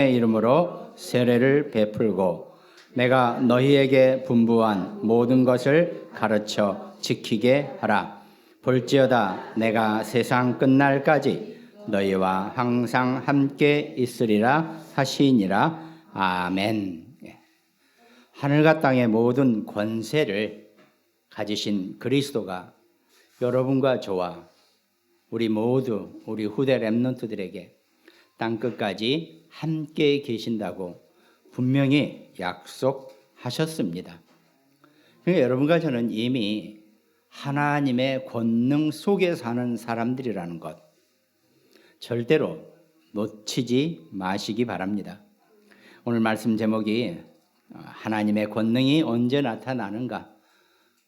내 이름으로 세례를 베풀고 내가 너희에게 분부한 모든 것을 가르쳐 지키게 하라. 볼지어다 내가 세상 끝날까지 너희와 항상 함께 있으리라 하시니라. 아멘. 하늘과 땅의 모든 권세를 가지신 그리스도가 여러분과 저와 우리 모두 우리 후대 렘넌트들에게 땅끝까지 함께 계신다고 분명히 약속하셨습니다. 그러니까 여러분과 저는 이미 하나님의 권능 속에 사는 사람들이라는 것 절대로 놓치지 마시기 바랍니다. 오늘 말씀 제목이 하나님의 권능이 언제 나타나는가?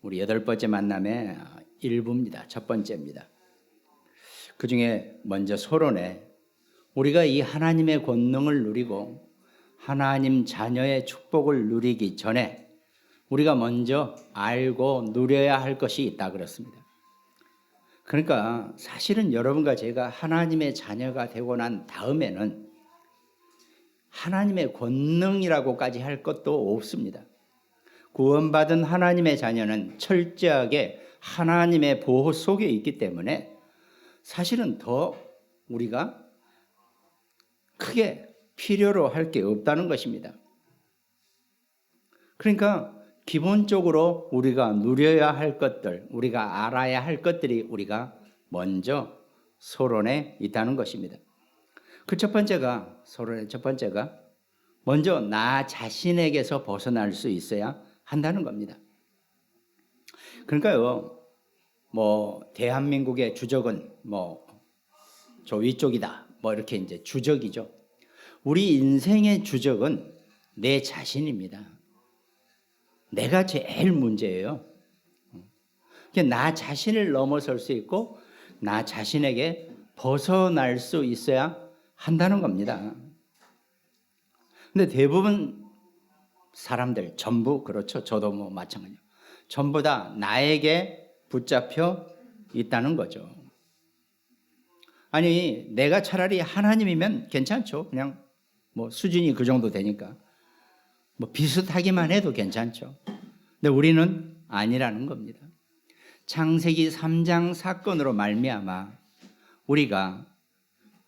우리 8번째 만남의 일부입니다. 첫 번째입니다. 그 중에 먼저 서론에 우리가 이 하나님의 권능을 누리고 하나님 자녀의 축복을 누리기 전에 우리가 먼저 알고 누려야 할 것이 있다 그렇습니다. 그러니까 사실은 여러분과 제가 하나님의 자녀가 되고 난 다음에는 하나님의 권능이라고까지 할 것도 없습니다. 구원받은 하나님의 자녀는 철저하게 하나님의 보호 속에 있기 때문에 사실은 더 우리가 크게 필요로 할 게 없다는 것입니다. 그러니까 기본적으로 우리가 누려야 할 것들, 우리가 알아야 할 것들이 우리가 먼저 서론에 있다는 것입니다. 그 첫 번째가, 서론의 첫 번째가 먼저 나 자신에게서 벗어날 수 있어야 한다는 겁니다. 그러니까요, 대한민국의 주적은 저 위쪽이다. 이렇게 이제 주적이죠. 우리 인생의 주적은 내 자신입니다. 내가 제일 문제예요. 나 자신을 넘어설 수 있고 나 자신에게 벗어날 수 있어야 한다는 겁니다. 근데 대부분 사람들 전부 그렇죠. 저도 마찬가지예요. 전부 다 나에게 붙잡혀 있다는 거죠. 아니 내가 차라리 하나님이면 괜찮죠. 그냥 수준이 그 정도 되니까 비슷하기만 해도 괜찮죠. 근데 우리는 아니라는 겁니다. 창세기 3장 사건으로 말미암아 우리가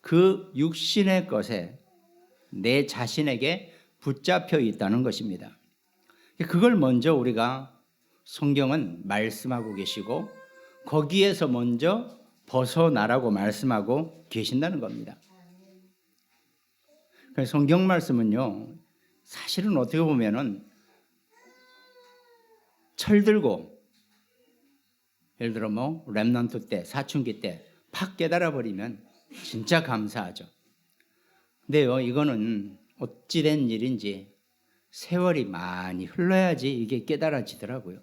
그 육신의 것에 내 자신에게 붙잡혀 있다는 것입니다. 그걸 먼저 우리가 성경은 말씀하고 계시고 거기에서 먼저 벗어나라고 말씀하고 계신다는 겁니다. 성경 말씀은요, 사실은 어떻게 보면은 철들고 예를 들어 렘넌트 때, 사춘기 때 팍 깨달아 버리면 진짜 감사하죠. 근데요, 이거는 어찌된 일인지 세월이 많이 흘러야지 이게 깨달아지더라고요.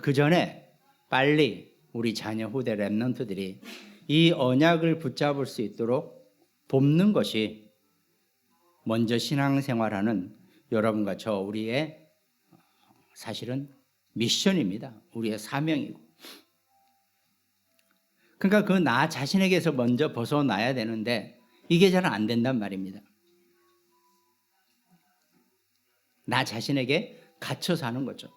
그 전에 빨리 우리 자녀 후대 렘넌트들이 이 언약을 붙잡을 수 있도록 돕는 것이 먼저 신앙생활하는 여러분과 저 우리의 사실은 미션입니다. 우리의 사명이고. 그러니까 그 나 자신에게서 먼저 벗어나야 되는데 이게 잘 안 된단 말입니다. 나 자신에게 갇혀 사는 거죠.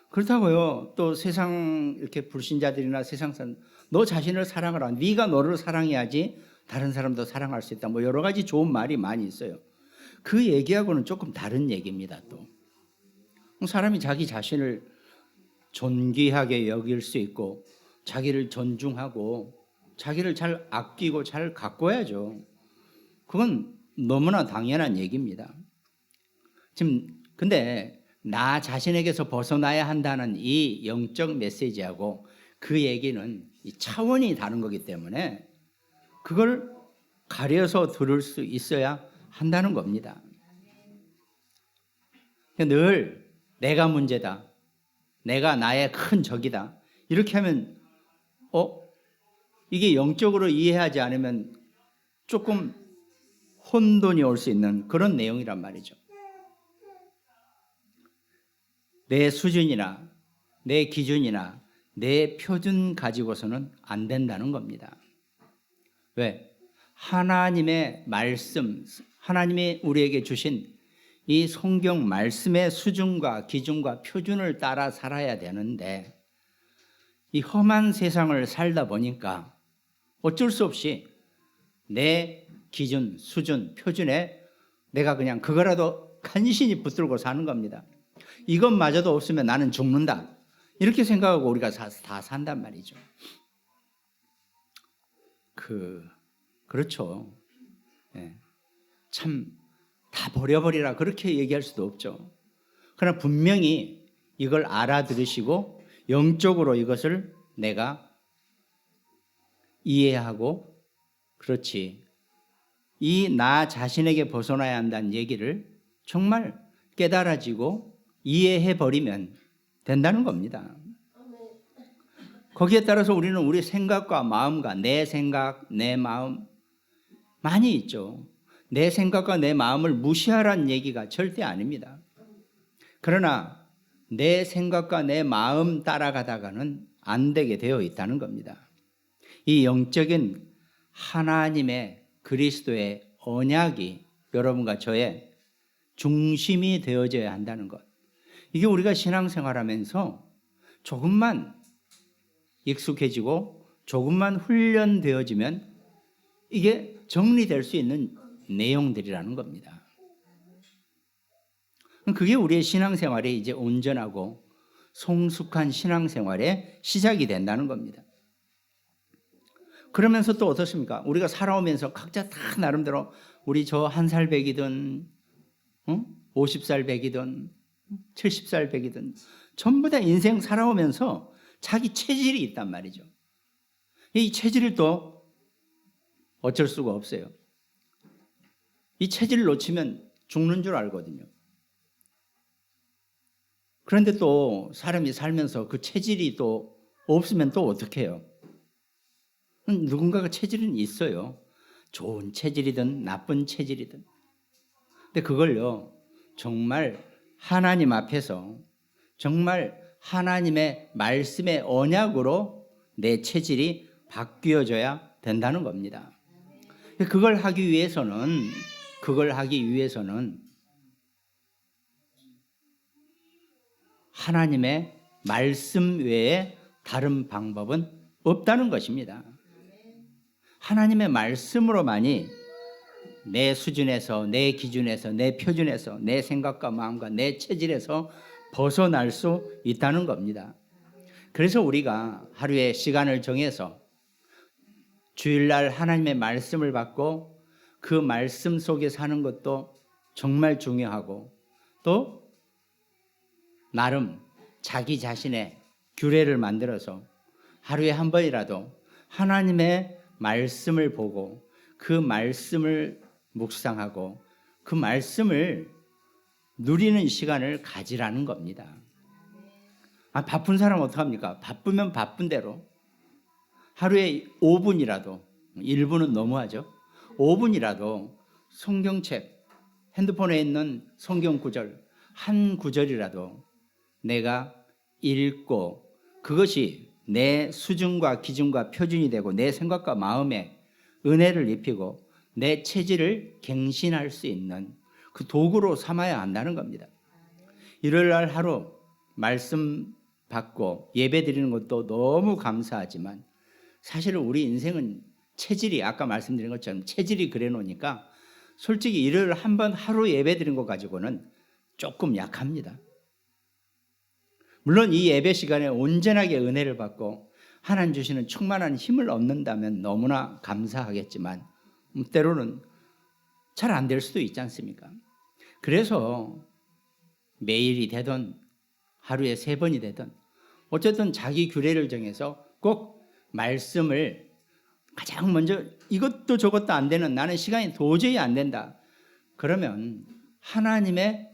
그렇다고요. 또 세상 이렇게 불신자들이나 세상 사람 너 자신을 사랑하라. 네가 너를 사랑해야지 다른 사람도 사랑할 수 있다. 여러 가지 좋은 말이 많이 있어요. 그 얘기하고는 조금 다른 얘기입니다. 또 사람이 자기 자신을 존귀하게 여길 수 있고 자기를 존중하고 자기를 잘 아끼고 잘 가꿔야죠. 그건 너무나 당연한 얘기입니다. 지금 근데 나 자신에게서 벗어나야 한다는 이 영적 메시지하고 그 얘기는 차원이 다른 거기 때문에 그걸 가려서 들을 수 있어야 한다는 겁니다. 늘 내가 문제다. 내가 나의 큰 적이다. 이렇게 하면 이게 영적으로 이해하지 않으면 조금 혼돈이 올 수 있는 그런 내용이란 말이죠. 내 수준이나 내 기준이나 내 표준 가지고서는 안 된다는 겁니다. 왜? 하나님의 말씀, 하나님이 우리에게 주신 이 성경 말씀의 수준과 기준과 표준을 따라 살아야 되는데 이 험한 세상을 살다 보니까 어쩔 수 없이 내 기준, 수준, 표준에 내가 그냥 그거라도 간신히 붙들고 사는 겁니다. 이것마저도 없으면 나는 죽는다. 이렇게 생각하고 우리가 다 산단 말이죠. 그렇죠. 예. 참 다 버려버리라 그렇게 얘기할 수도 없죠. 그러나 분명히 이걸 알아들으시고 영적으로 이것을 내가 이해하고 그렇지. 이 나 자신에게 벗어나야 한다는 얘기를 정말 깨달아지고 이해해버리면 된다는 겁니다. 거기에 따라서 우리는 우리 생각과 마음과 내 생각, 내 마음 많이 있죠. 내 생각과 내 마음을 무시하라는 얘기가 절대 아닙니다. 그러나 내 생각과 내 마음 따라가다가는 안 되게 되어 있다는 겁니다. 이 영적인 하나님의 그리스도의 언약이 여러분과 저의 중심이 되어져야 한다는 것. 이게 우리가 신앙생활하면서 조금만 익숙해지고 조금만 훈련되어지면 이게 정리될 수 있는 내용들이라는 겁니다. 그게 우리의 신앙생활이 이제 온전하고 성숙한 신앙생활의 시작이 된다는 겁니다. 그러면서 또 어떻습니까? 우리가 살아오면서 각자 다 나름대로 우리 저 1살 배기든 50살 배기든 70살 배기든 전부 다 인생 살아오면서 자기 체질이 있단 말이죠. 이 체질을 또 어쩔 수가 없어요. 이 체질을 놓치면 죽는 줄 알거든요. 그런데 또 사람이 살면서 그 체질이 또 없으면 또 어떻게 해요? 누군가가 체질은 있어요. 좋은 체질이든 나쁜 체질이든. 근데 그걸요, 정말 하나님 앞에서 정말 하나님의 말씀의 언약으로 내 체질이 바뀌어져야 된다는 겁니다. 그걸 하기 위해서는 하나님의 말씀 외에 다른 방법은 없다는 것입니다. 하나님의 말씀으로만이 내 수준에서, 내 기준에서, 내 표준에서, 내 생각과 마음과 내 체질에서 벗어날 수 있다는 겁니다. 그래서 우리가 하루에 시간을 정해서 주일날 하나님의 말씀을 받고 그 말씀 속에 사는 것도 정말 중요하고 또 나름 자기 자신의 규례를 만들어서 하루에 한 번이라도 하나님의 말씀을 보고 그 말씀을 묵상하고 그 말씀을 누리는 시간을 가지라는 겁니다. 바쁜 사람 어떡합니까? 바쁘면 바쁜 대로 하루에 5분이라도 1분은 너무하죠. 5분이라도 성경책, 핸드폰에 있는 성경 구절 한 구절이라도 내가 읽고 그것이 내 수준과 기준과 표준이 되고 내 생각과 마음에 은혜를 입히고 내 체질을 갱신할 수 있는 그 도구로 삼아야 한다는 겁니다. 일요일날 하루 말씀 받고 예배 드리는 것도 너무 감사하지만 사실은 우리 인생은 체질이 아까 말씀드린 것처럼 체질이 그래 놓으니까 솔직히 일요일 한 번 하루 예배 드린 것 가지고는 조금 약합니다. 물론 이 예배 시간에 온전하게 은혜를 받고 하나님 주시는 충만한 힘을 얻는다면 너무나 감사하겠지만 때로는 잘 안 될 수도 있지 않습니까? 그래서 매일이 되든 하루에 3번이 되든 어쨌든 자기 규례를 정해서 꼭 말씀을 가장 먼저 이것도 저것도 안 되는 나는 시간이 도저히 안 된다. 그러면 하나님의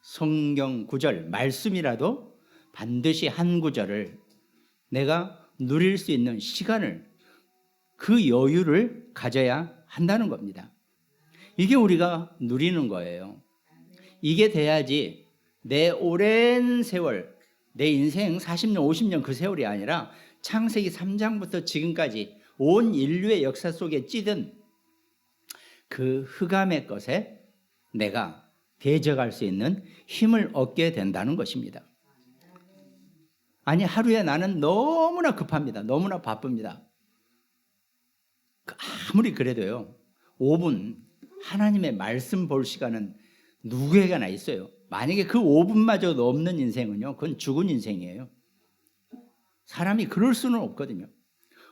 성경 구절, 말씀이라도 반드시 한 구절을 내가 누릴 수 있는 시간을 그 여유를 가져야 한다는 겁니다. 이게 우리가 누리는 거예요. 이게 돼야지 내 오랜 세월, 내 인생 40년, 50년 그 세월이 아니라 창세기 3장부터 지금까지 온 인류의 역사 속에 찌든 그 흑암의 것에 내가 대적할 수 있는 힘을 얻게 된다는 것입니다. 아니, 하루에 나는 너무나 급합니다. 너무나 바쁩니다. 아무리 그래도요, 5분 하나님의 말씀 볼 시간은 누구에게나 있어요. 만약에 그 5분마저도 없는 인생은요, 그건 죽은 인생이에요. 사람이 그럴 수는 없거든요.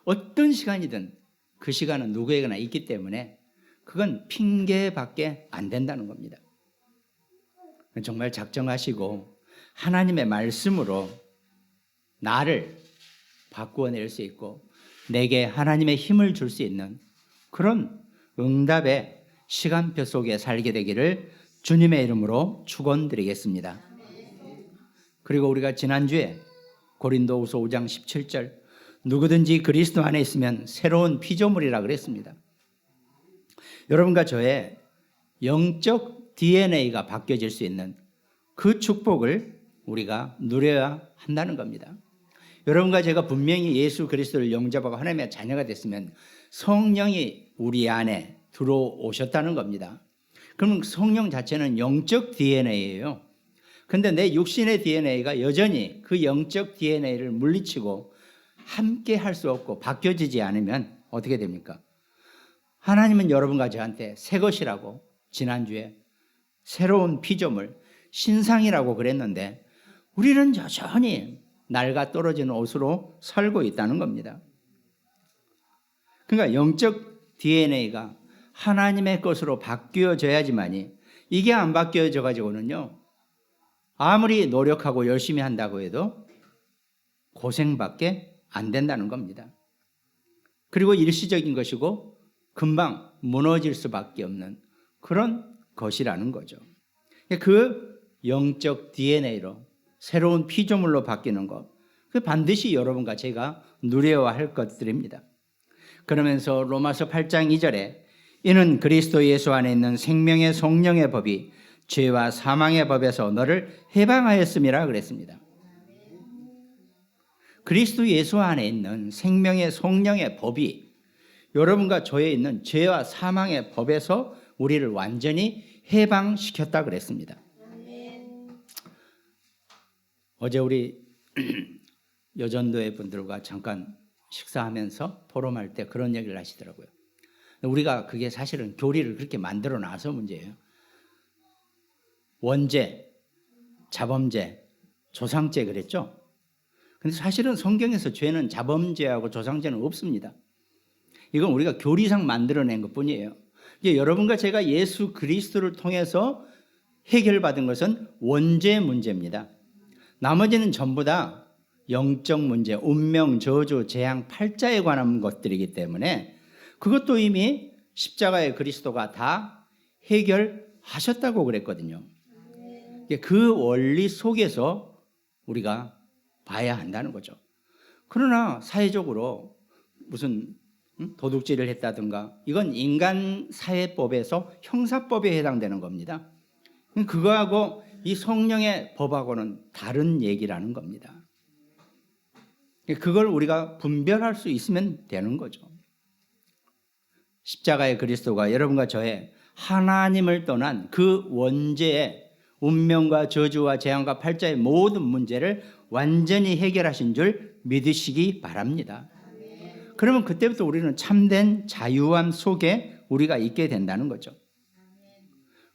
어떤 시간이든 그 시간은 누구에게나 있기 때문에 그건 핑계밖에 안 된다는 겁니다. 정말 작정하시고 하나님의 말씀으로 나를 바꾸어낼 수 있고 내게 하나님의 힘을 줄 수 있는 그런 응답의 시간표 속에 살게 되기를 주님의 이름으로 축원드리겠습니다. 그리고 우리가 지난주에 고린도후서 5장 17절 누구든지 그리스도 안에 있으면 새로운 피조물이라 그랬습니다. 여러분과 저의 영적 DNA가 바뀌어질 수 있는 그 축복을 우리가 누려야 한다는 겁니다. 여러분과 제가 분명히 예수 그리스도를 영접하고 하나님의 자녀가 됐으면 성령이 우리 안에 들어오셨다는 겁니다. 그럼 성령 자체는 영적 DNA예요. 그런데 내 육신의 DNA가 여전히 그 영적 DNA를 물리치고 함께 할 수 없고 바뀌어지지 않으면 어떻게 됩니까? 하나님은 여러분과 저한테 새 것이라고 지난주에 새로운 피조물, 신상이라고 그랬는데 우리는 여전히 낡아 떨어지는 옷으로 살고 있다는 겁니다. 그러니까 영적 DNA가 하나님의 것으로 바뀌어져야지만이 이게 안 바뀌어져 가지고는요, 아무리 노력하고 열심히 한다고 해도 고생밖에 안 된다는 겁니다. 그리고 일시적인 것이고 금방 무너질 수밖에 없는 그런 것이라는 거죠. 그 영적 DNA로 새로운 피조물로 바뀌는 것, 그 반드시 여러분과 제가 누려야 할 것들입니다. 그러면서 로마서 8장 2절에 이는 그리스도 예수 안에 있는 생명의 성령의 법이 죄와 사망의 법에서 너를 해방하였음이라 그랬습니다. 그리스도 예수 안에 있는 생명의 성령의 법이 여러분과 저에 있는 죄와 사망의 법에서 우리를 완전히 해방시켰다 그랬습니다. 어제 우리 여전도의 분들과 잠깐 식사하면서 포럼할 때 그런 얘기를 하시더라고요. 우리가 그게 사실은 교리를 그렇게 만들어 놔서 문제예요. 원죄, 자범죄, 조상죄 그랬죠? 근데 사실은 성경에서 죄는 자범죄하고 조상죄는 없습니다. 이건 우리가 교리상 만들어낸 것뿐이에요. 이제 여러분과 제가 예수 그리스도를 통해서 해결받은 것은 원죄 문제입니다. 나머지는 전부 다 영적 문제, 운명, 저주, 재앙, 팔자에 관한 것들이기 때문에 그것도 이미 십자가의 그리스도가 다 해결하셨다고 그랬거든요. 그 원리 속에서 우리가 봐야 한다는 거죠. 그러나 사회적으로 무슨 도둑질을 했다든가 이건 인간 사회법에서 형사법에 해당되는 겁니다. 그거하고 이 성령의 법하고는 다른 얘기라는 겁니다. 그걸 우리가 분별할 수 있으면 되는 거죠. 십자가의 그리스도가 여러분과 저의 하나님을 떠난 그 원죄의 운명과 저주와 재앙과 팔자의 모든 문제를 완전히 해결하신 줄 믿으시기 바랍니다. 그러면 그때부터 우리는 참된 자유함 속에 우리가 있게 된다는 거죠.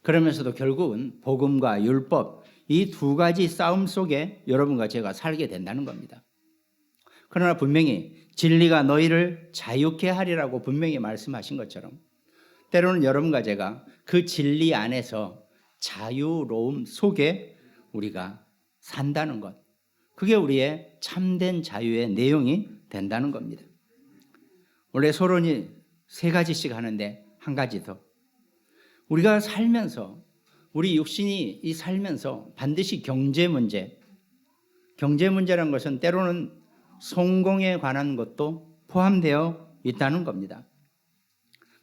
그러면서도 결국은 복음과 율법 이 두 가지 싸움 속에 여러분과 제가 살게 된다는 겁니다. 그러나 분명히 진리가 너희를 자유케 하리라고 분명히 말씀하신 것처럼 때로는 여러분과 제가 그 진리 안에서 자유로움 속에 우리가 산다는 것, 그게 우리의 참된 자유의 내용이 된다는 겁니다. 원래 서론이 3가지씩 하는데 한 가지 더, 우리가 살면서 우리 육신이 이 살면서 반드시 경제 문제라는 것은 때로는 성공에 관한 것도 포함되어 있다는 겁니다.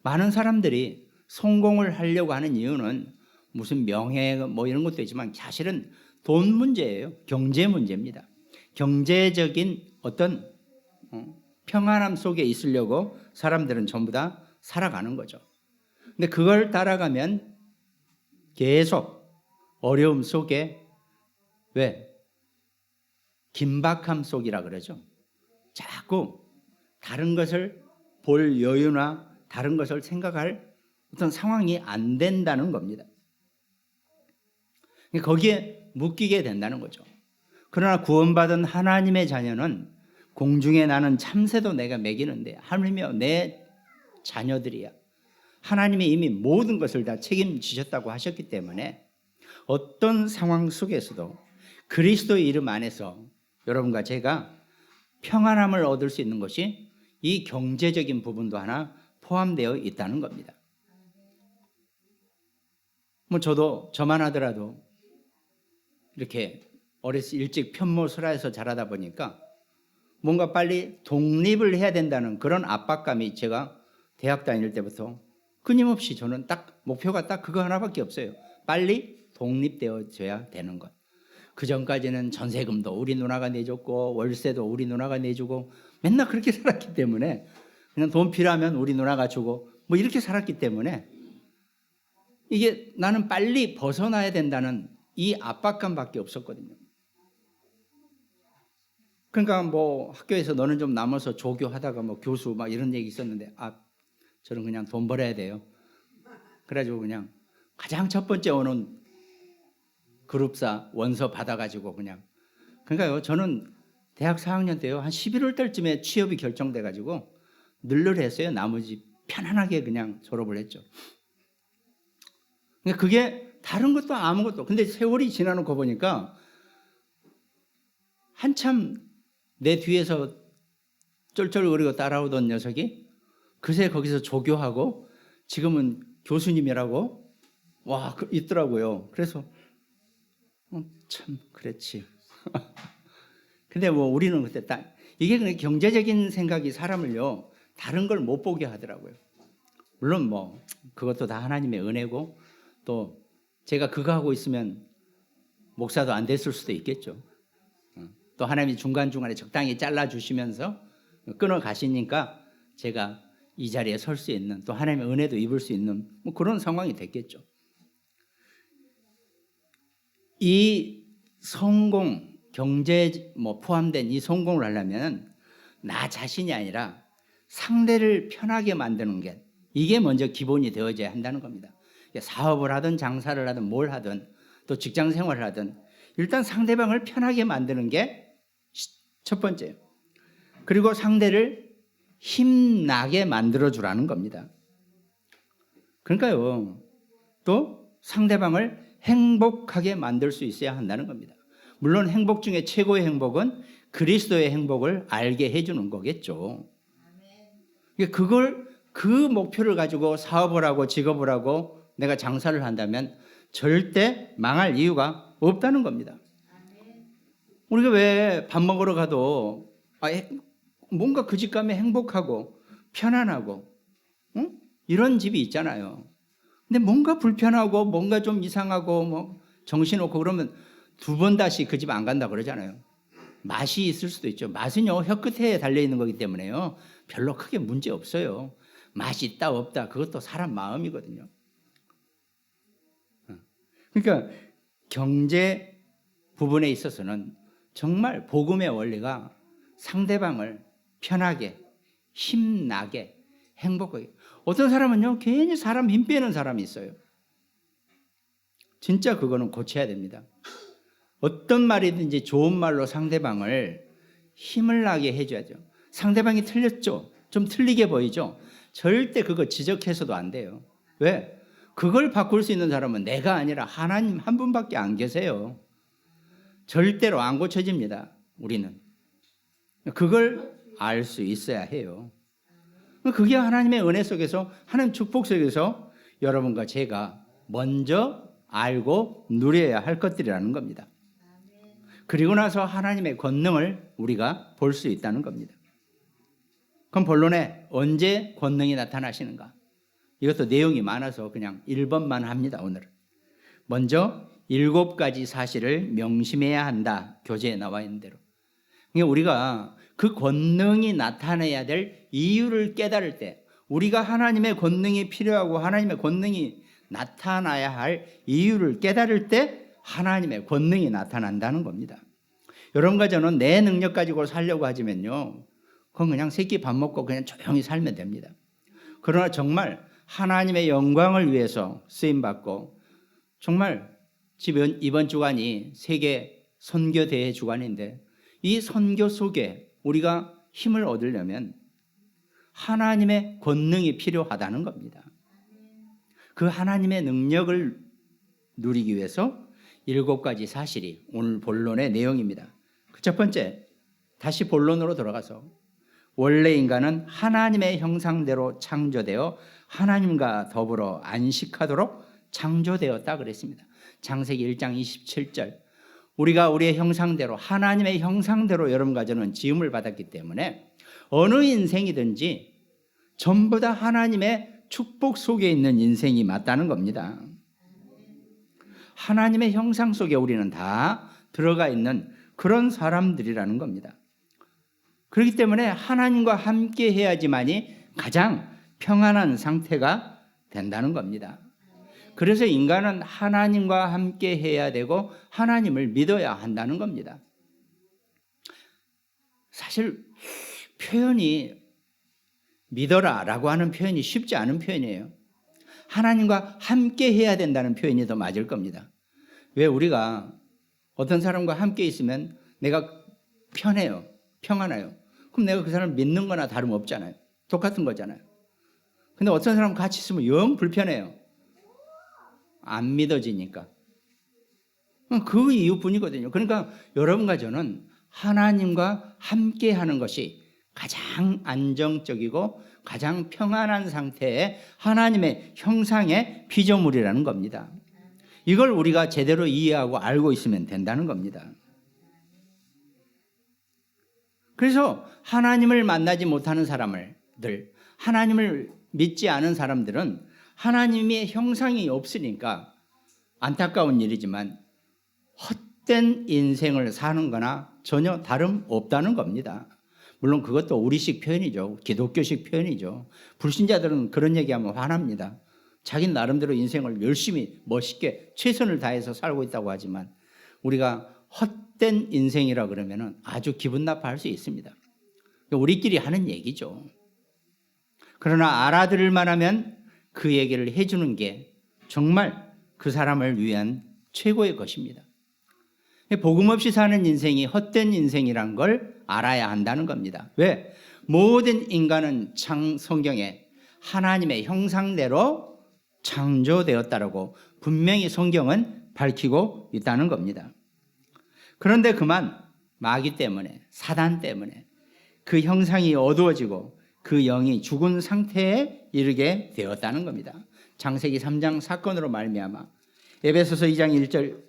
많은 사람들이 성공을 하려고 하는 이유는 무슨 명예 뭐 이런 것도 있지만 사실은 돈 문제예요. 경제 문제입니다. 경제적인 어떤 평안함 속에 있으려고 사람들은 전부 다 살아가는 거죠. 근데 그걸 따라가면 계속 어려움 속에 왜? 긴박함 속이라 그러죠. 자꾸 다른 것을 볼 여유나 다른 것을 생각할 어떤 상황이 안 된다는 겁니다. 거기에 묶이게 된다는 거죠. 그러나 구원받은 하나님의 자녀는 공중에 나는 참새도 내가 먹이는데 하물며 내 자녀들이야. 하나님이 이미 모든 것을 다 책임지셨다고 하셨기 때문에 어떤 상황 속에서도 그리스도의 이름 안에서 여러분과 제가 평안함을 얻을 수 있는 것이 이 경제적인 부분도 하나 포함되어 있다는 겁니다. 저도 저만 하더라도 이렇게 어렸을 일찍 편모설화에서 자라다 보니까 뭔가 빨리 독립을 해야 된다는 그런 압박감이 제가 대학 다닐 때부터 끊임없이 저는 딱 목표가 딱 그거 하나밖에 없어요. 빨리 독립되어져야 되는 것. 그 전까지는 전세금도 우리 누나가 내줬고 월세도 우리 누나가 내주고 맨날 그렇게 살았기 때문에 그냥 돈 필요하면 우리 누나가 주고 뭐 이렇게 살았기 때문에 이게 나는 빨리 벗어나야 된다는 이 압박감밖에 없었거든요. 그러니까 뭐 학교에서 너는 좀 남아서 조교하다가 뭐 교수 막 이런 얘기 있었는데 저는 그냥 돈 벌어야 돼요. 그래가지고 그냥 가장 첫 번째 오는 그룹사 원서 받아가지고 그러니까요 저는 대학 4학년 때요 한 11월 달쯤에 취업이 결정돼가지고 늘늘했어요. 나머지 편안하게 그냥 졸업을 했죠. 그러니까 그게 다른 것도 아무것도. 근데 세월이 지나놓고 보니까 한참 내 뒤에서 쩔쩔거리고 따라오던 녀석이 그새 거기서 조교하고 지금은 교수님이라고 있더라고요. 그래서 참 그렇지. 근데 뭐 우리는 그때 딱 이게 그냥 경제적인 생각이 사람을요 다른 걸 못 보게 하더라고요. 물론 뭐 그것도 다 하나님의 은혜고 또 제가 그거 하고 있으면 목사도 안 됐을 수도 있겠죠. 또 하나님이 중간중간에 적당히 잘라주시면서 끊어 가시니까 제가 이 자리에 설 수 있는 또 하나님의 은혜도 입을 수 있는 뭐 그런 상황이 됐겠죠. 이 성공, 경제에 포함된 이 성공을 하려면 나 자신이 아니라 상대를 편하게 만드는 게 이게 먼저 기본이 되어져야 한다는 겁니다. 사업을 하든 장사를 하든 뭘 하든 또 직장 생활을 하든 일단 상대방을 편하게 만드는 게 첫 번째예요. 그리고 상대를 힘나게 만들어주라는 겁니다. 그러니까요 또 상대방을 행복하게 만들 수 있어야 한다는 겁니다. 물론 행복 중에 최고의 행복은 그리스도의 행복을 알게 해주는 거겠죠. 그 목표를 가지고 사업을 하고 직업을 하고 내가 장사를 한다면 절대 망할 이유가 없다는 겁니다. 우리가 왜 밥 먹으러 가도 뭔가 그 집 가면 행복하고 편안하고 이런 집이 있잖아요. 근데 뭔가 불편하고 뭔가 좀 이상하고 뭐 정신없고 그러면 두 번 다시 그 집 안 간다 그러잖아요. 맛이 있을 수도 있죠. 맛은요 혀끝에 달려있는 거기 때문에요 별로 크게 문제 없어요. 맛이 있다 없다 그것도 사람 마음이거든요. 그러니까 경제 부분에 있어서는 정말 복음의 원리가 상대방을 편하게 힘나게 행복하게. 어떤 사람은요 괜히 사람 힘 빼는 사람이 있어요. 진짜 그거는 고쳐야 됩니다. 어떤 말이든지 좋은 말로 상대방을 힘을 나게 해줘야죠. 상대방이 틀렸죠. 좀 틀리게 보이죠. 절대 그거 지적해서도 안 돼요. 왜? 그걸 바꿀 수 있는 사람은 내가 아니라 하나님 한 분밖에 안 계세요. 절대로 안 고쳐집니다. 우리는. 그걸 알 수 있어야 해요. 그게 하나님의 은혜 속에서 하나님 축복 속에서 여러분과 제가 먼저 알고 누려야 할 것들이라는 겁니다. 그리고 나서 하나님의 권능을 우리가 볼 수 있다는 겁니다. 그럼 본론에 언제 권능이 나타나시는가? 이것도 내용이 많아서 그냥 1번만 합니다. 오늘은. 먼저 7가지 사실을 명심해야 한다. 교재에 나와 있는 대로. 그러니까 우리가 그 권능이 나타나야 될 이유를 깨달을 때, 우리가 하나님의 권능이 필요하고 하나님의 권능이 나타나야 할 이유를 깨달을 때 하나님의 권능이 나타난다는 겁니다. 여러분과 저는 내 능력 가지고 살려고 하지만요, 그건 그냥 새끼 밥 먹고 그냥 조용히 살면 됩니다. 그러나 정말 하나님의 영광을 위해서 쓰임받고, 정말 이번 주간이 세계 선교대회 주간인데 이 선교 속에 우리가 힘을 얻으려면 하나님의 권능이 필요하다는 겁니다. 그 하나님의 능력을 누리기 위해서 7가지 사실이 오늘 본론의 내용입니다. 그 첫 번째, 다시 본론으로 돌아가서 원래 인간은 하나님의 형상대로 창조되어 하나님과 더불어 안식하도록 창조되었다 그랬습니다. 창세기 1장 27절. 우리가 우리의 형상대로, 하나님의 형상대로 여러분과 저는 지음을 받았기 때문에 어느 인생이든지 전부 다 하나님의 축복 속에 있는 인생이 맞다는 겁니다. 하나님의 형상 속에 우리는 다 들어가 있는 그런 사람들이라는 겁니다. 그렇기 때문에 하나님과 함께 해야지만이 가장 평안한 상태가 된다는 겁니다. 그래서 인간은 하나님과 함께 해야 되고 하나님을 믿어야 한다는 겁니다. 사실 표현이 믿어라라고 하는 표현이 쉽지 않은 표현이에요. 하나님과 함께 해야 된다는 표현이 더 맞을 겁니다. 왜 우리가 어떤 사람과 함께 있으면 내가 편해요, 평안해요. 그럼 내가 그 사람을 믿는 거나 다름없잖아요. 똑같은 거잖아요. 근데 어떤 사람 같이 있으면 영 불편해요. 안 믿어지니까. 그 이유뿐이거든요. 그러니까 여러분과 저는 하나님과 함께 하는 것이 가장 안정적이고 가장 평안한 상태의 하나님의 형상의 피조물이라는 겁니다. 이걸 우리가 제대로 이해하고 알고 있으면 된다는 겁니다. 그래서 하나님을 만나지 못하는 사람들, 하나님을 믿지 않은 사람들은 하나님의 형상이 없으니까 안타까운 일이지만 헛된 인생을 사는 거나 전혀 다름없다는 겁니다. 물론 그것도 우리식 표현이죠. 기독교식 표현이죠. 불신자들은 그런 얘기하면 화납니다. 자기 나름대로 인생을 열심히 멋있게 최선을 다해서 살고 있다고 하지만 우리가 헛된 인생이라 그러면 아주 기분 나빠할 수 있습니다. 우리끼리 하는 얘기죠. 그러나 알아들을 만하면 그 얘기를 해주는 게 정말 그 사람을 위한 최고의 것입니다. 복음 없이 사는 인생이 헛된 인생이란 걸 알아야 한다는 겁니다. 왜? 모든 인간은 성경에 하나님의 형상대로 창조되었다라고 분명히 성경은 밝히고 있다는 겁니다. 그런데 그만 마귀 때문에, 사단 때문에 그 형상이 어두워지고 그 영이 죽은 상태에 이르게 되었다는 겁니다. 창세기 3장 사건으로 말미암아 에베소서 2장 1절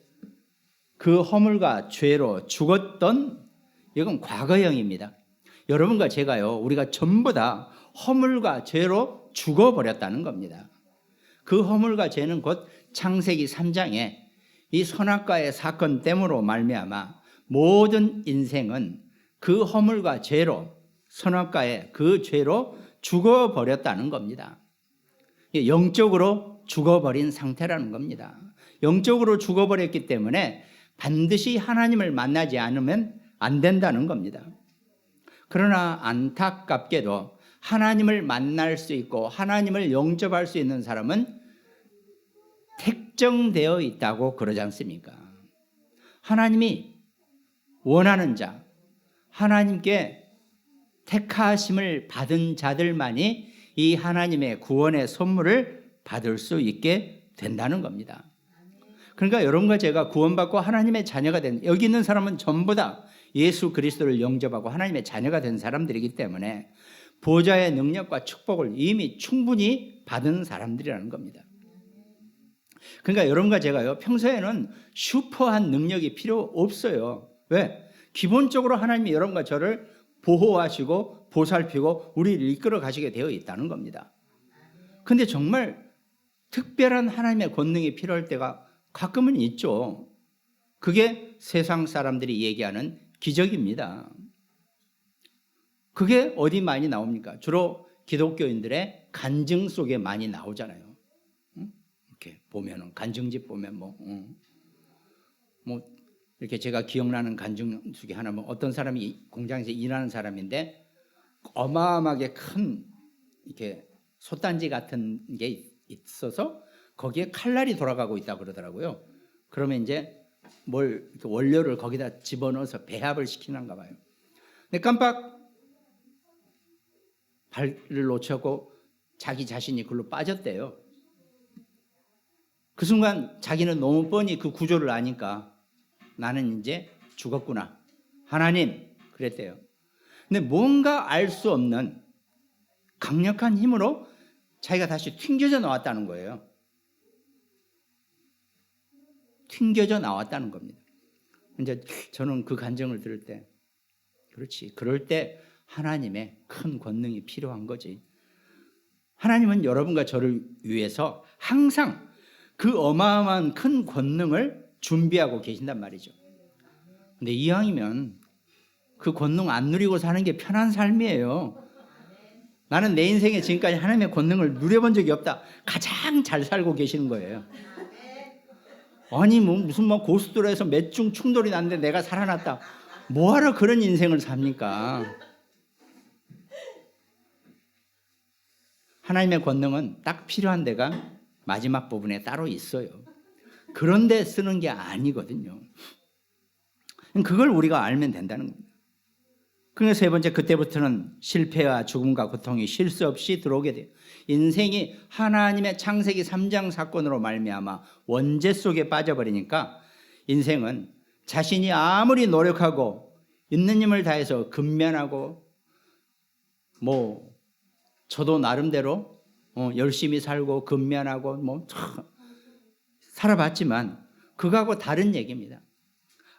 그 허물과 죄로 죽었던, 이건 과거형입니다. 여러분과 제가요, 우리가 전부 다 허물과 죄로 죽어버렸다는 겁니다. 그 허물과 죄는 곧 창세기 3장에 이 선악과의 사건 때문으로 말미암아 모든 인생은 그 허물과 죄로, 선악과의 그 죄로 죽어버렸다는 겁니다. 영적으로 죽어버린 상태라는 겁니다. 영적으로 죽어버렸기 때문에 반드시 하나님을 만나지 않으면 안 된다는 겁니다. 그러나 안타깝게도 하나님을 만날 수 있고 하나님을 영접할 수 있는 사람은 택정되어 있다고 그러지 않습니까? 하나님이 원하는 자, 하나님께 택하심을 받은 자들만이 이 하나님의 구원의 선물을 받을 수 있게 된다는 겁니다. 그러니까 여러분과 제가 구원받고 하나님의 자녀가 된, 여기 있는 사람은 전부 다 예수 그리스도를 영접하고 하나님의 자녀가 된 사람들이기 때문에 보좌의 능력과 축복을 이미 충분히 받은 사람들이라는 겁니다. 그러니까 여러분과 제가요, 평소에는 슈퍼한 능력이 필요 없어요. 왜? 기본적으로 하나님이 여러분과 저를 보호하시고 보살피고 우리를 이끌어 가시게 되어 있다는 겁니다. 그런데 정말 특별한 하나님의 권능이 필요할 때가 가끔은 있죠. 그게 세상 사람들이 얘기하는 기적입니다. 그게 어디 많이 나옵니까? 주로 기독교인들의 간증 속에 많이 나오잖아요. 이렇게 보면은 간증집 보면 뭐 이렇게 제가 기억나는 간증 중에 하나는 어떤 사람이 공장에서 일하는 사람인데 어마어마하게 큰 이렇게 솥단지 같은 게 있어서 거기에 칼날이 돌아가고 있다 그러더라고요. 그러면 이제 뭘 원료를 거기다 집어넣어서 배합을 시키는가 봐요. 근데 깜빡 발을 놓쳤고 자기 자신이 글로 빠졌대요. 그 순간 자기는 너무 뻔히 그 구조를 아니까 나는 이제 죽었구나. 하나님 그랬대요. 근데 뭔가 알 수 없는 강력한 힘으로 자기가 다시 튕겨져 나왔다는 거예요. 튕겨져 나왔다는 겁니다. 이제 저는 그 간증을 들을 때 그렇지. 그럴 때 하나님의 큰 권능이 필요한 거지. 하나님은 여러분과 저를 위해서 항상 그 어마어마한 큰 권능을 준비하고 계신단 말이죠. 근데 이왕이면 그 권능 안 누리고 사는 게 편한 삶이에요. 나는 내 인생에 지금까지 하나님의 권능을 누려본 적이 없다. 가장 잘 살고 계시는 거예요. 아니 무슨 고속도로에서 몇 중 충돌이 났는데 내가 살아났다. 뭐하러 그런 인생을 삽니까? 하나님의 권능은 딱 필요한 데가 마지막 부분에 따로 있어요. 그런데 쓰는 게 아니거든요. 그걸 우리가 알면 된다는 겁니다. 그래서 세 번째, 그때부터는 실패와 죽음과 고통이 쉴 수 없이 들어오게 돼요. 인생이 하나님의 창세기 3장 사건으로 말미암아 원죄 속에 빠져버리니까 인생은 자신이 아무리 노력하고 있는 힘을 다해서 근면하고 저도 나름대로 열심히 살고 근면하고 살아봤지만 그거하고 다른 얘기입니다.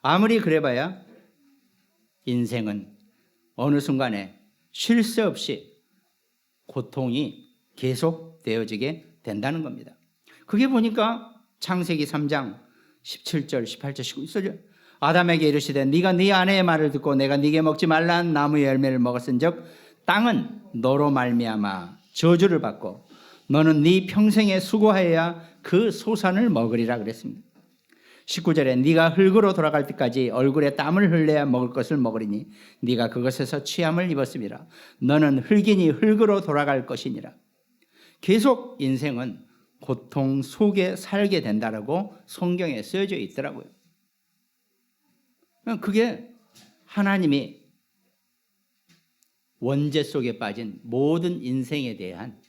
아무리 그래봐야 인생은 어느 순간에 쉴 새 없이 고통이 계속 되어지게 된다는 겁니다. 그게 보니까 창세기 3장 17절, 18절, 19절 아담에게 이르시되 네가 네 아내의 말을 듣고 내가 네게 먹지 말라는 나무의 열매를 먹었은즉 땅은 너로 말미암아 저주를 받고 너는 네 평생에 수고하여야 그 소산을 먹으리라 그랬습니다. 19절에 네가 흙으로 돌아갈 때까지 얼굴에 땀을 흘려야 먹을 것을 먹으리니 네가 그것에서 취함을 입었음이라. 너는 흙이니 흙으로 돌아갈 것이니라. 계속 인생은 고통 속에 살게 된다라고 성경에 쓰여져 있더라고요. 그게 하나님이 원죄 속에 빠진 모든 인생에 대한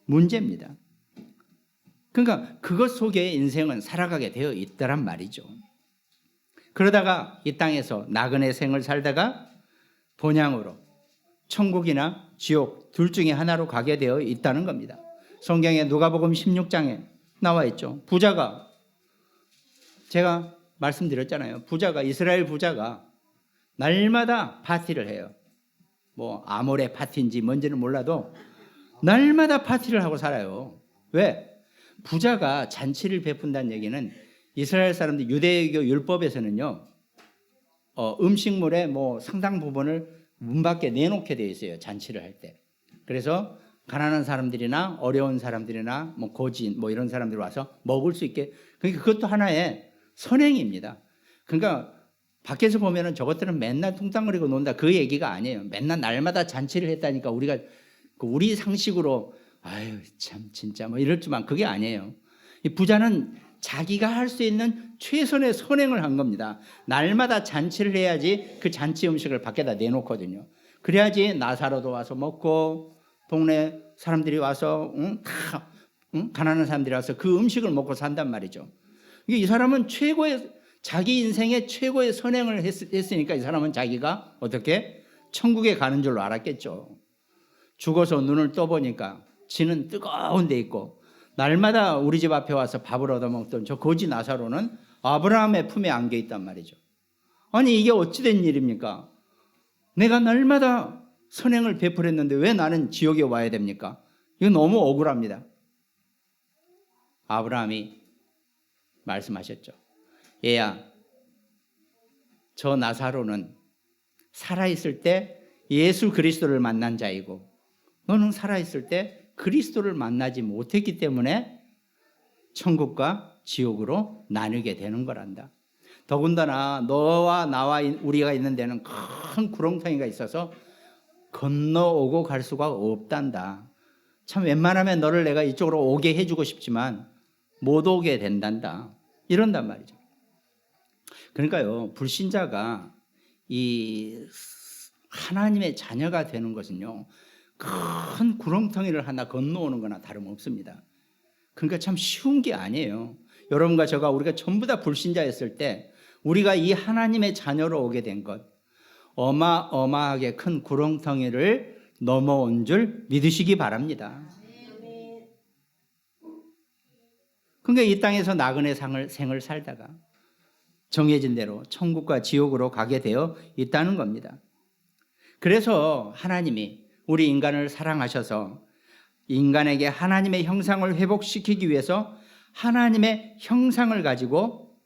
문제입니다. 그러니까 그것 속에 인생은 살아가게 되어 있더란 말이죠. 그러다가 이 땅에서 나그네 생을 살다가 본향으로 천국이나 지옥 둘 중에 하나로 가게 되어 있다는 겁니다. 성경에 누가복음 16장에 나와 있죠. 부자가, 제가 말씀드렸잖아요. 이스라엘 부자가 날마다 파티를 해요. 아모레 파티인지 뭔지는 몰라도 날마다 파티를 하고 살아요. 왜? 부자가 잔치를 베푼다는 얘기는 이스라엘 사람들 유대교 율법에서는요, 음식물의 상당 부분을 문 밖에 내놓게 되어 있어요. 잔치를 할 때. 그래서 가난한 사람들이나 어려운 사람들이나 고진 이런 사람들이 와서 먹을 수 있게. 그러니까 그것도 하나의 선행입니다. 그러니까 밖에서 보면은 저것들은 맨날 뚱땅거리고 논다 그 얘기가 아니에요. 맨날 날마다 잔치를 했다니까 우리가 우리 상식으로 아유 참 진짜 이럴지만 그게 아니에요. 이 부자는 자기가 할 수 있는 최선의 선행을 한 겁니다. 날마다 잔치를 해야지 그 잔치 음식을 밖에다 내놓거든요. 그래야지 나사로도 와서 먹고 동네 사람들이 와서 가난한 사람들이 와서 그 음식을 먹고 산단 말이죠. 이 사람은 자기 인생의 최고의 선행을 했으니까 이 사람은 자기가 어떻게 천국에 가는 줄로 알았겠죠. 죽어서 눈을 떠보니까 지는 뜨거운 데 있고 날마다 우리 집 앞에 와서 밥을 얻어먹던 저 거지 나사로는 아브라함의 품에 안겨 있단 말이죠. 아니 이게 어찌된 일입니까? 내가 날마다 선행을 베풀었는데 왜 나는 지옥에 와야 됩니까? 이건 너무 억울합니다. 아브라함이 말씀하셨죠. 얘야, 저 나사로는 살아있을 때 예수 그리스도를 만난 자이고 너는 살아있을 때 그리스도를 만나지 못했기 때문에 천국과 지옥으로 나뉘게 되는 거란다. 더군다나 너와 나와 우리가 있는 데는 큰 구렁텅이가 있어서 건너오고 갈 수가 없단다. 참 웬만하면 너를 내가 이쪽으로 오게 해주고 싶지만 못 오게 된단다. 이런단 말이죠. 그러니까요, 불신자가 이 하나님의 자녀가 되는 것은요, 큰 구렁텅이를 하나 건너오는 거나 다름없습니다. 그러니까 참 쉬운 게 아니에요. 여러분과 저가 우리가 전부 다 불신자였을 때 우리가 이 하나님의 자녀로 오게 된 것, 어마어마하게 큰 구렁텅이를 넘어온 줄 믿으시기 바랍니다. 그러니까 이 땅에서 나그네 생을 살다가 정해진 대로 천국과 지옥으로 가게 되어 있다는 겁니다. 그래서 하나님이 우리 인간을 사랑하셔서 인간에게 하나님의 형상을 회복시키기 위해서 하나님의 형상을 가지고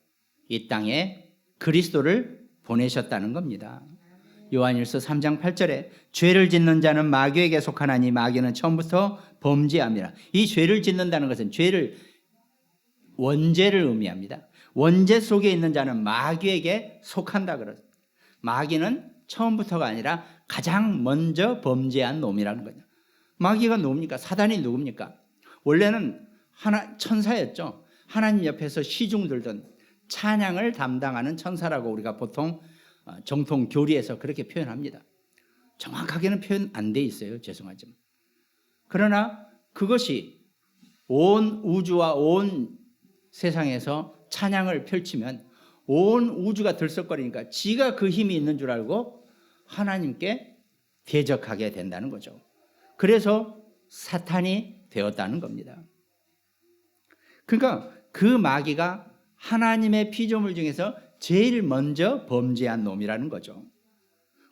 이 땅에 그리스도를 보내셨다는 겁니다. 요한일서 3장 8절에 죄를 짓는 자는 마귀에게 속하나니 마귀는 처음부터 범죄함이라. 이 죄를 짓는다는 것은 원죄를 의미합니다. 원죄 속에 있는 자는 마귀에게 속한다 그러죠. 마귀는 처음부터가 아니라 가장 먼저 범죄한 놈이라는 거죠. 마귀가 누굽니까? 사단이 누굽니까? 원래는 천사였죠. 하나님 옆에서 시중 들던 찬양을 담당하는 천사라고 우리가 보통 정통 교리에서 그렇게 표현합니다. 정확하게는 표현 안 돼 있어요. 죄송하지만. 그러나 그것이 온 우주와 온 세상에서 찬양을 펼치면 온 우주가 들썩거리니까 지가 그 힘이 있는 줄 알고 하나님께 대적하게 된다는 거죠. 그래서 사탄이 되었다는 겁니다. 그러니까 그 마귀가 하나님의 피조물 중에서 제일 먼저 범죄한 놈이라는 거죠.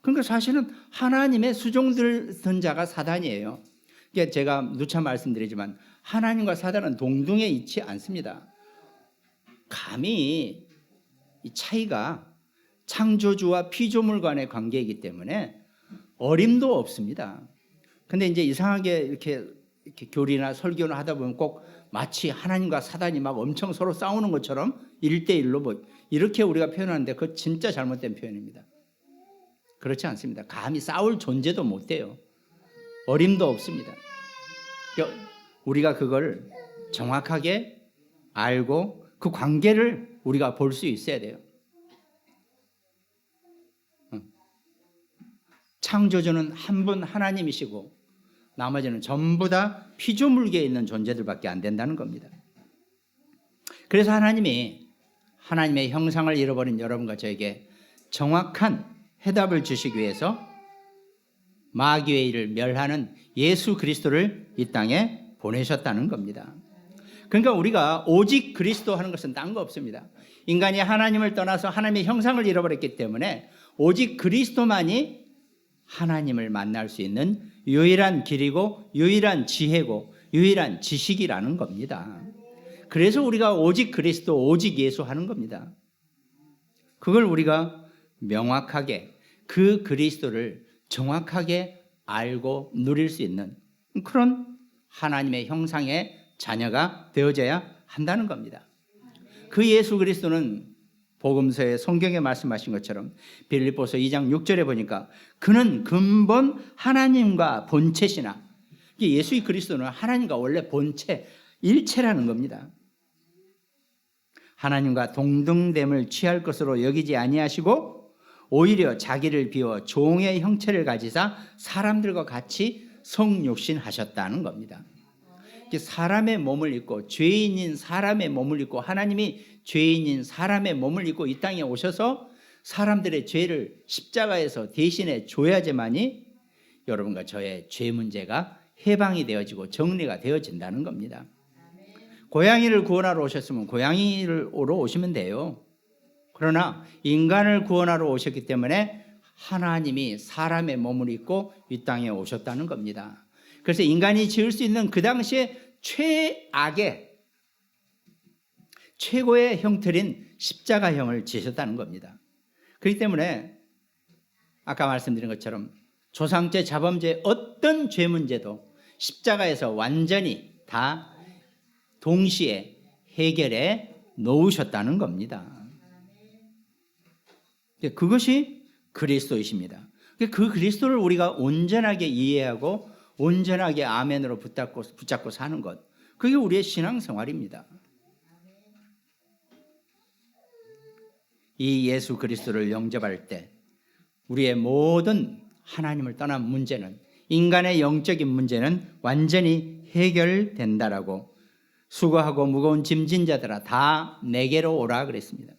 그러니까 사실은 하나님의 수종들던 자가 사단이에요. 그러니까 제가 누차 말씀드리지만 하나님과 사단은 동등해 있지 않습니다. 감히 이 차이가 창조주와 피조물 간의 관계이기 때문에 어림도 없습니다. 근데 이제 이상하게 이렇게 교리나 설교나 하다 보면 꼭 마치 하나님과 사단이 막 엄청 서로 싸우는 것처럼 1대1로 이렇게 우리가 표현하는데 그거 진짜 잘못된 표현입니다. 그렇지 않습니다. 감히 싸울 존재도 못 돼요. 어림도 없습니다. 우리가 그걸 정확하게 알고 그 관계를 우리가 볼 수 있어야 돼요. 창조주는 한 분 하나님이시고 나머지는 전부 다 피조물계에 있는 존재들밖에 안 된다는 겁니다. 그래서 하나님이 하나님의 형상을 잃어버린 여러분과 저에게 정확한 해답을 주시기 위해서 마귀의 일을 멸하는 예수 그리스도를 이 땅에 보내셨다는 겁니다. 그러니까 우리가 오직 그리스도 하는 것은 딴 거 없습니다. 인간이 하나님을 떠나서 하나님의 형상을 잃어버렸기 때문에 오직 그리스도만이 하나님을 만날 수 있는 유일한 길이고 유일한 지혜고 유일한 지식이라는 겁니다. 그래서 우리가 오직 그리스도, 오직 예수 하는 겁니다. 그걸 우리가 명확하게 그 그리스도를 정확하게 알고 누릴 수 있는 그런 하나님의 형상의 자녀가 되어져야 한다는 겁니다. 그 예수 그리스도는 복음서에 성경에 말씀하신 것처럼 빌립보서 2장 6절에 보니까 그는 근본 하나님과 본체시나, 예수 그리스도는 하나님과 원래 본체, 일체라는 겁니다. 하나님과 동등됨을 취할 것으로 여기지 아니하시고 오히려 자기를 비워 종의 형체를 가지사 사람들과 같이 성육신하셨다는 겁니다. 사람의 몸을 입고 죄인인 사람의 몸을 입고 하나님이 죄인인 사람의 몸을 입고 이 땅에 오셔서 사람들의 죄를 십자가에서 대신해 줘야지만이 여러분과 저의 죄 문제가 해방이 되어지고 정리가 되어진다는 겁니다. 고양이를 구원하러 오셨으면 고양이로 오시면 돼요. 그러나 인간을 구원하러 오셨기 때문에 하나님이 사람의 몸을 입고 이 땅에 오셨다는 겁니다. 그래서 인간이 지을 수 있는 그 당시에 최고의 형틀인 십자가형을 지셨다는 겁니다. 그렇기 때문에 아까 말씀드린 것처럼 조상죄, 자범죄, 어떤 죄 문제도 십자가에서 완전히 다 동시에 해결해 놓으셨다는 겁니다. 그것이 그리스도이십니다. 그 그리스도를 우리가 온전하게 이해하고 온전하게 아멘으로 붙잡고 사는 것, 그게 우리의 신앙생활입니다. 이 예수 그리스도를 영접할 때 우리의 모든 하나님을 떠난 문제는, 인간의 영적인 문제는 완전히 해결된다라고, 수고하고 무거운 짐진 자들아 다 내게로 오라 그랬습니다.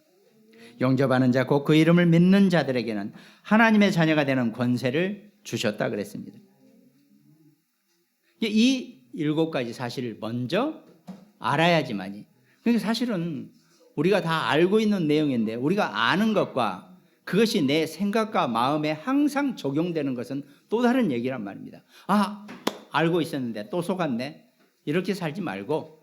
영접하는 자 곧 그 이름을 믿는 자들에게는 하나님의 자녀가 되는 권세를 주셨다 그랬습니다. 이 7가지 사실을 먼저 알아야지만이, 그러니까 사실은 우리가 다 알고 있는 내용인데 우리가 아는 것과 그것이 내 생각과 마음에 항상 적용되는 것은 또 다른 얘기란 말입니다. 알고 있었는데 또 속았네, 이렇게 살지 말고,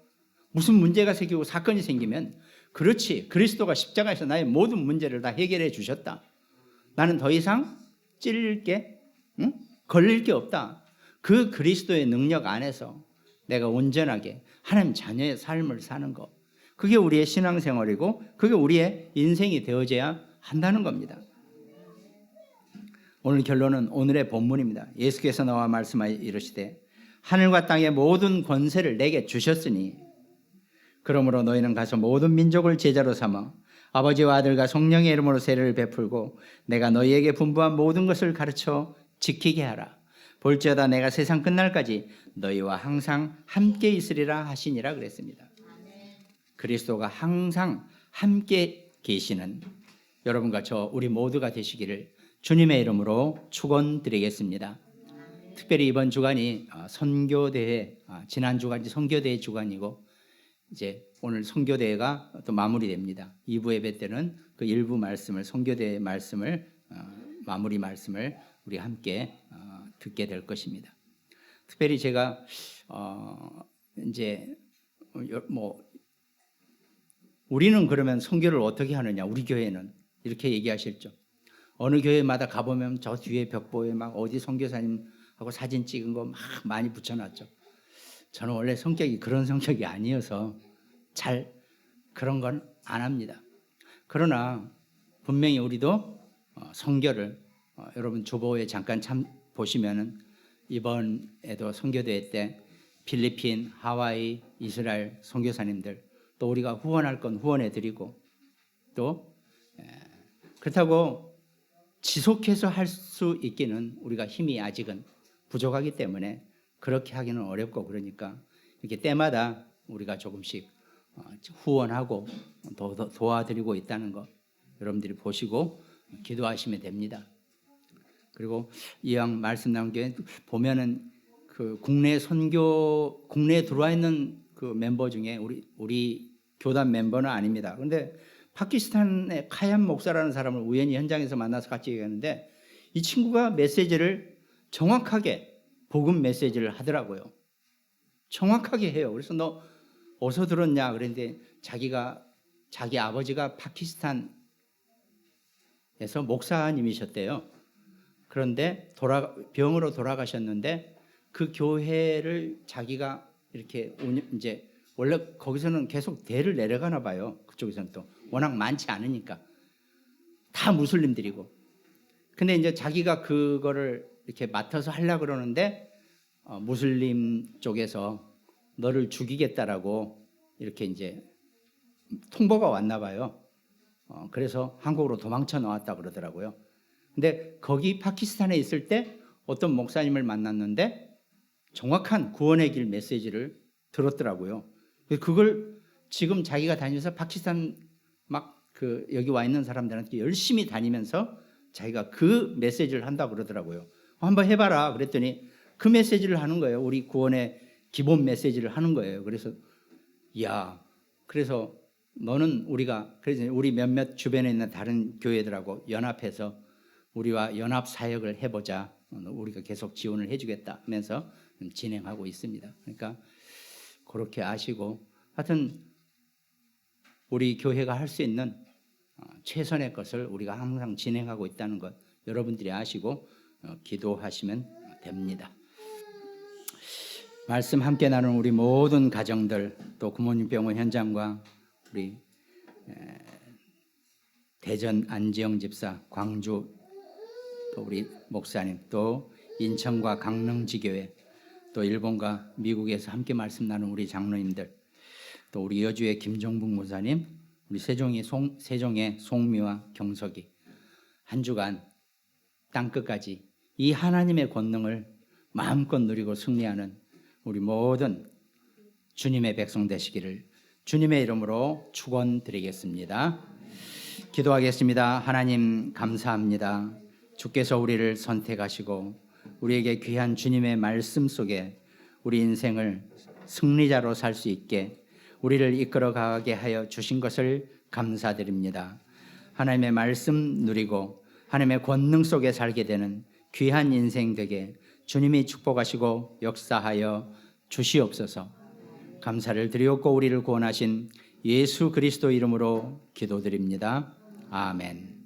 무슨 문제가 생기고 사건이 생기면 그렇지, 그리스도가 십자가에서 나의 모든 문제를 다 해결해 주셨다, 나는 더 이상 찔릴 게 걸릴 게 없다, 그 그리스도의 능력 안에서 내가 온전하게 하나님 자녀의 삶을 사는 것, 그게 우리의 신앙생활이고 그게 우리의 인생이 되어져야 한다는 겁니다. 오늘 결론은 오늘의 본문입니다. 예수께서 나와 말씀하여 이르시되 하늘과 땅의 모든 권세를 내게 주셨으니 그러므로 너희는 가서 모든 민족을 제자로 삼아 아버지와 아들과 성령의 이름으로 세례를 베풀고 내가 너희에게 분부한 모든 것을 가르쳐 지키게 하라. 볼지어다 내가 세상 끝날까지 너희와 항상 함께 있으리라 하시니라 그랬습니다. 그리스도가 항상 함께 계시는 여러분과 우리 모두가 되시기를 주님의 이름으로 축원드리겠습니다. 특별히 이번 주간이 선교대회, 지난 주간이 선교대회 주간이고 이제 오늘 선교대회가 또 마무리됩니다. 2부 예배 때는 그 일부 말씀을, 선교대회 말씀을, 마무리 말씀을 우리 함께 듣게 될 것입니다. 특별히 제가 이제 우리는 그러면 선교를 어떻게 하느냐, 우리 교회는 이렇게 얘기하셨죠. 어느 교회마다 가보면 저 뒤에 벽보에 막 어디 선교사님하고 사진 찍은 거 막 많이 붙여놨죠. 저는 원래 성격이 그런 성격이 아니어서 잘 그런 건 안 합니다. 그러나 분명히 우리도 선교를, 여러분 주보에 잠깐 보시면은 이번에도 선교대회 때 필리핀, 하와이, 이스라엘 선교사님들, 또 우리가 후원할 건 후원해 드리고, 또 그렇다고 지속해서 할 수 있기는 우리가 힘이 아직은 부족하기 때문에 그렇게 하기는 어렵고, 그러니까 이렇게 때마다 우리가 조금씩 후원하고 도와드리고 있다는 거 여러분들이 보시고 기도하시면 됩니다. 그리고 이왕 말씀 나온 게 보면은 그 국내에 들어와 있는 그 멤버 중에 우리 교단 멤버는 아닙니다. 그런데 파키스탄의 카얀 목사라는 사람을 우연히 현장에서 만나서 같이 얘기하는데 이 친구가 메시지를 정확하게, 복음 메시지를 하더라고요. 정확하게 해요. 그래서 너 어디서 들었냐 그랬는데 자기 아버지가 파키스탄에서 목사님이셨대요. 그런데 병으로 돌아가셨는데 그 교회를 자기가 이렇게 이제 원래 거기서는 계속 대를 내려가나 봐요. 그쪽에서는 또 워낙 많지 않으니까 다 무슬림들이고. 근데 이제 자기가 그거를 이렇게 맡아서 하려고 그러는데 무슬림 쪽에서 너를 죽이겠다라고 이렇게 이제 통보가 왔나 봐요. 그래서 한국으로 도망쳐 나왔다 그러더라고요. 근데 거기 파키스탄에 있을 때 어떤 목사님을 만났는데 정확한 구원의 길 메시지를 들었더라고요. 그걸 지금 자기가 다니면서 파키스탄 여기 와 있는 사람들한테 열심히 다니면서 자기가 그 메시지를 한다고 그러더라고요. 한번 해봐라 그랬더니 그 메시지를 하는 거예요. 우리 구원의 기본 메시지를 하는 거예요. 그래서 그래서 그래서 우리 몇몇 주변에 있는 다른 교회들하고 연합해서 우리와 연합 사역을 해보자. 우리가 계속 지원을 해주겠다 하면서 진행하고 있습니다. 그러니까 그렇게 아시고, 하여튼 우리 교회가 할 수 있는 최선의 것을 우리가 항상 진행하고 있다는 것 여러분들이 아시고, 기도하시면 됩니다. 말씀 함께 나누는 우리 모든 가정들, 또 구모님병원 현장과 우리 대전 안지영 집사, 광주 또 우리 목사님, 또 인천과 강릉지교회, 또 일본과 미국에서 함께 말씀 나누는 우리 장로님들, 또 우리 여주의 김종북 목사님, 우리 세종의 송미와 경석이 한 주간 땅끝까지 이 하나님의 권능을 마음껏 누리고 승리하는 우리 모든 주님의 백성 되시기를 주님의 이름으로 축원드리겠습니다. 기도하겠습니다. 하나님 감사합니다. 주께서 우리를 선택하시고 우리에게 귀한 주님의 말씀 속에 우리 인생을 승리자로 살 수 있게 우리를 이끌어가게 하여 주신 것을 감사드립니다. 하나님의 말씀 누리고 하나님의 권능 속에 살게 되는 귀한 인생 되게 주님이 축복하시고 역사하여 주시옵소서. 감사를 드리옵고 우리를 구원하신 예수 그리스도 이름으로 기도드립니다. 아멘.